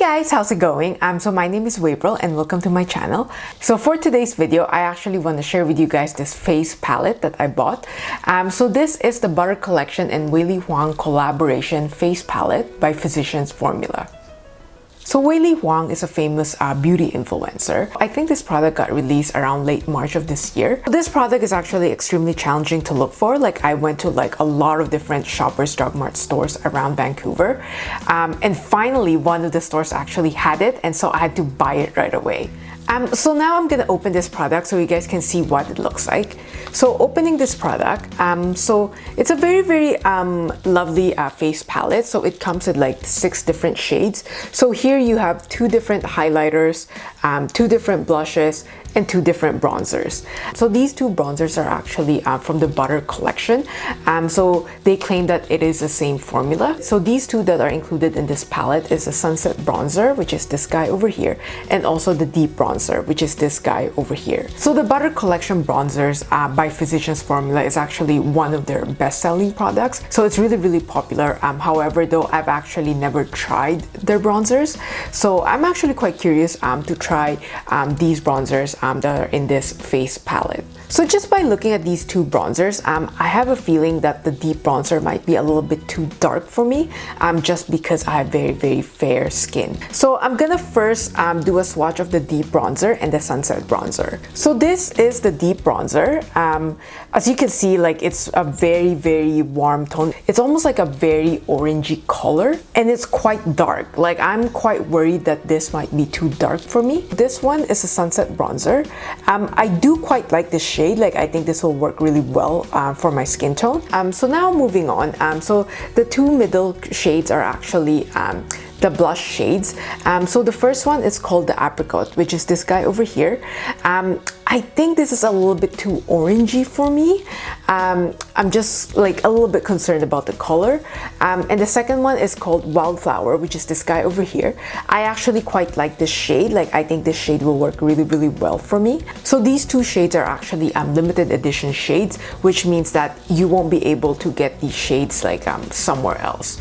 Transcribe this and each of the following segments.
guys, how's it going? So my name is April and welcome to my channel. So for today's video, I actually want to share with you guys this face palette that I bought. So this is the Butter Collection and Weylie Hoang collaboration face palette by Physicians Formula. So Weylie Hoang is a famous beauty influencer. I think this product got released around late March of this year. This product is actually extremely challenging to look for. Like I went to a lot of different Shoppers Drug Mart stores around Vancouver. And finally, one of the stores actually had it, and so I had to buy it right away. So now I'm gonna open this product so you guys can see what it looks like. So opening this product, so it's a very lovely face palette. So it comes with like 6 different shades. So here you have 2 different highlighters, 2 different blushes, and 2 different bronzers. So these 2 bronzers are actually from the Butter Collection. So they claim that it is the same formula. So these 2 that are included in this palette is the Sunset Bronzer, which is this guy over here, and also the Deep Bronzer, which is this guy over here. So the Butter Collection bronzers by Physicians Formula is actually one of their best-selling products. So it's really popular. However, though, I've actually never tried their bronzers. So I'm actually quite curious to try these bronzers that are in this face palette. So just by looking at these 2 bronzers, I have a feeling that the Deep Bronzer might be a little bit too dark for me, just because I have very fair skin. So I'm gonna first do a swatch of the Deep Bronzer and the Sunset Bronzer. So this is the Deep Bronzer. As you can see, like it's a very warm tone. It's almost like a very orangey color, and it's quite dark. Like I'm quite worried that this might be too dark for me. This one is a Sunset Bronzer. I do quite like this shade. Like I think this will work really well for my skin tone. So now moving on. So the 2 middle shades are actually the blush shades. So the first one is called the Apricot, which is this guy over here. I think this is a little bit too orangey for me. I'm just like a little bit concerned about the color. And the second one is called Wildflower, which is this guy over here. I actually quite like this shade. Like I think this shade will work really well for me. So these 2 shades are actually limited edition shades, which means that you won't be able to get these shades like somewhere else.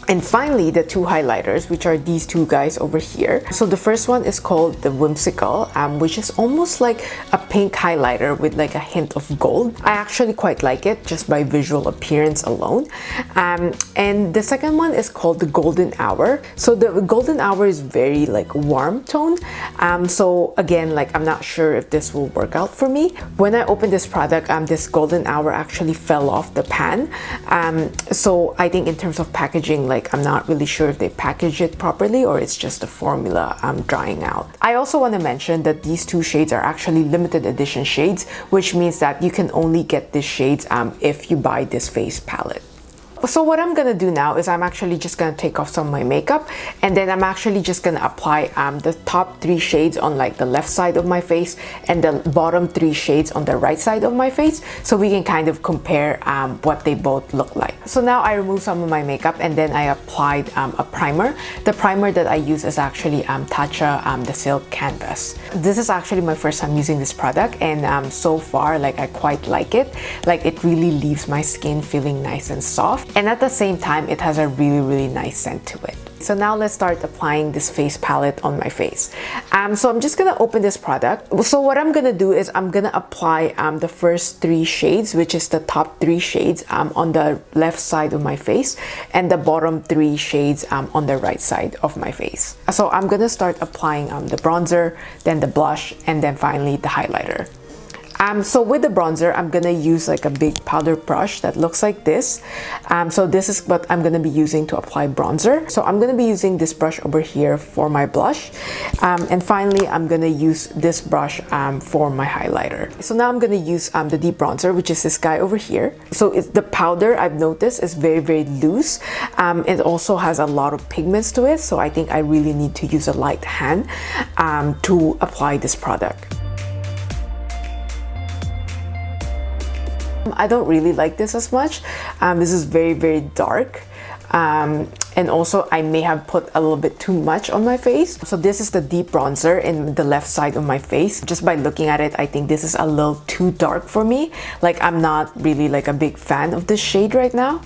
And finally, the 2 highlighters, which are these 2 guys over here. So the first one is called the Whimsical, which is almost like a pink highlighter with like a hint of gold. I actually quite like it just by visual appearance alone. And the second one is called the Golden Hour. So the Golden Hour is very like warm tone. So again, like I'm not sure if this will work out for me. When I opened this product, this Golden Hour actually fell off the pan. So I think in terms of packaging, like I'm not really sure if they package it properly or it's just the formula drying out. I also want to mention that these 2 shades are actually limited edition shades, which means that you can only get these shades if you buy this face palette. So what I'm gonna do now is I'm actually just gonna take off some of my makeup, and then I'm actually just gonna apply the top 3 shades on like the left side of my face and the bottom 3 shades on the right side of my face, so we can kind of compare what they both look like. So now I removed some of my makeup and then I applied a primer. The primer that I use is actually Tatcha the Silk Canvas. This is actually my first time using this product, and so far like I quite like it. Like it really leaves my skin feeling nice and soft. And at the same time, it has a really nice scent to it. So now let's start applying this face palette on my face. So I'm just gonna open this product. So what I'm gonna do is I'm gonna apply the first 3 shades, which is the top 3 shades on the left side of my face, and the bottom 3 shades on the right side of my face. So I'm gonna start applying the bronzer, then the blush, and then finally the highlighter. So with the bronzer, I'm gonna use like a big powder brush that looks like this. So this is what I'm gonna be using to apply bronzer. So I'm gonna be using this brush over here for my blush. And finally, I'm gonna use this brush for my highlighter. So now I'm gonna use the Deep Bronzer, which is this guy over here. So the powder, I've noticed, is very loose. It also has a lot of pigments to it. So I think I really need to use a light hand to apply this product. I don't really like this as much. This is very dark. and also I may have put a little bit too much on my face. So this is the deep bronzer in the left side of my face. Just by looking at it, I think this is a little too dark for me. Like, I'm not really like a big fan of this shade right now.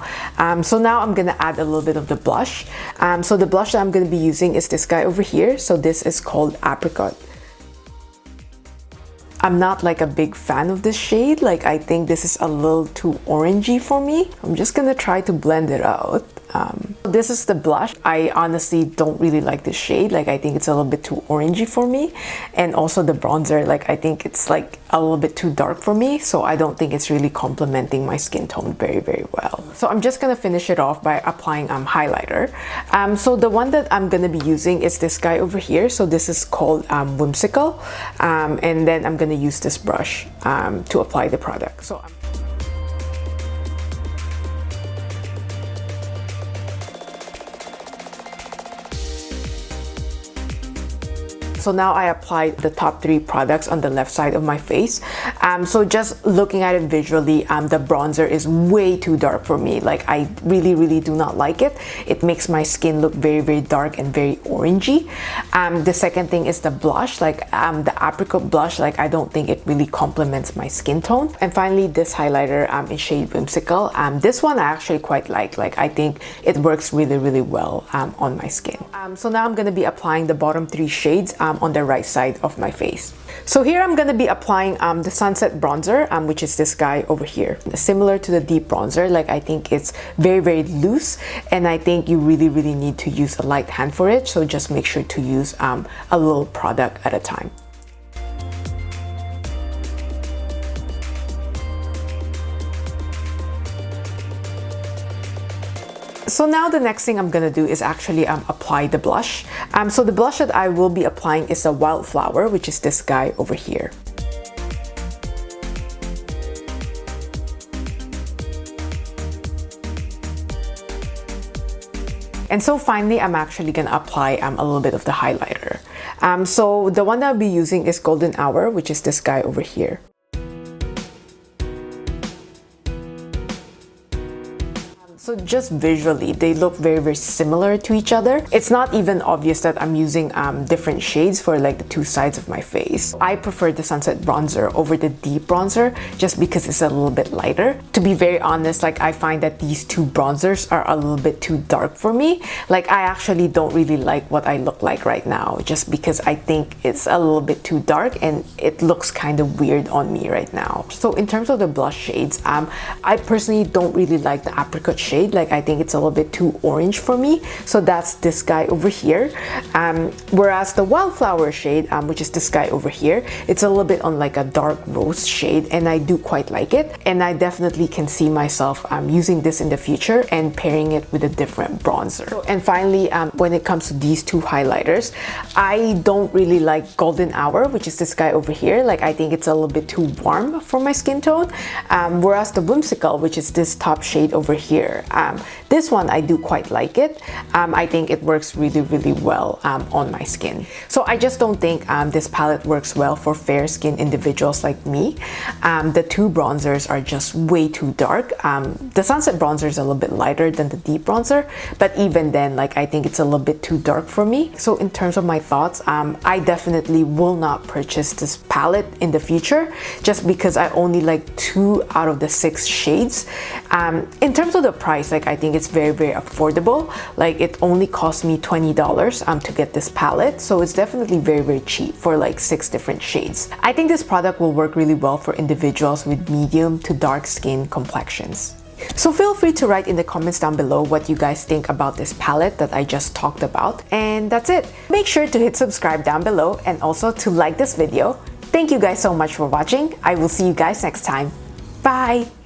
So now I'm gonna add a little bit of the blush. So the blush that I'm gonna be using is this guy over here. So this is called Apricot. I'm not like a big fan of this shade. Like, I think this is a little too orangey for me. I'm just gonna try to blend it out. This is the blush. I honestly don't really like this shade. Like, I think it's a little bit too orangey for me. And also the bronzer, like, I think it's like a little bit too dark for me. So I don't think it's really complementing my skin tone very, very well. So I'm just gonna finish it off by applying highlighter. So the one that I'm gonna be using is this guy over here. So this is called Whimsical. And then I'm gonna use this brush to apply the product. So now I applied the top 3 products on the left side of my face. So just looking at it visually, the bronzer is way too dark for me. Like, I really, really do not like it. It makes my skin look very, very dark and very orangey. The second thing is the blush. Like, the apricot blush, like, I don't think it really complements my skin tone. And finally, this highlighter in shade Whimsical. This one I actually quite like. Like, I think it works really, really well on my skin. So now I'm gonna be applying the bottom 3 shades on the right side of my face. So here I'm gonna be applying the Sunset bronzer, which is this guy over here. Similar to the deep bronzer, like, I think it's very, very loose, and I think you really, really need to use a light hand for it. So just make sure to use a little product at a time. So now the next thing I'm gonna do is actually apply the blush. So the blush that I will be applying is a Wildflower, which is this guy over here. And so finally, I'm actually gonna apply a little bit of the highlighter. So the one that I'll be using is Golden Hour, which is this guy over here. So just visually, they look very, very similar to each other. It's not even obvious that I'm using different shades for like the 2 sides of my face. I prefer the Sunset bronzer over the deep bronzer just because it's a little bit lighter. To be very honest, like, I find that these 2 bronzers are a little bit too dark for me. Like, I actually don't really like what I look like right now just because I think it's a little bit too dark and it looks kind of weird on me right now. So in terms of the blush shades, I personally don't really like the apricot shade. Like, I think it's a little bit too orange for me. So that's this guy over here. Whereas the Wildflower shade, which is this guy over here, it's a little bit on like a dark rose shade, and I do quite like it. And I definitely can see myself using this in the future and pairing it with a different bronzer. And finally, when it comes to these 2 highlighters, I don't really like Golden Hour, which is this guy over here. Like, I think it's a little bit too warm for my skin tone. Whereas the Whimsical, which is this top shade over here, this one I do quite like it. I think it works really, really well on my skin. So I just don't think this palette works well for fair skin individuals like me. The 2 bronzers are just way too dark. The Sunset bronzer is a little bit lighter than the deep bronzer, but even then, like, I think it's a little bit too dark for me. So in terms of my thoughts, I definitely will not purchase this palette in the future just because I only like 2 out of the 6 shades. In terms of the price, like, I think it's very, very affordable. Like, it only cost me $20 to get this palette, so it's definitely very, very cheap for like 6 different shades. I think this product will work really well for individuals with medium to dark skin complexions. So feel free to write in the comments down below what you guys think about this palette that I just talked about. And that's it. Make sure to hit subscribe down below and also to like this video. Thank you guys so much for watching. I will see you guys next time. Bye!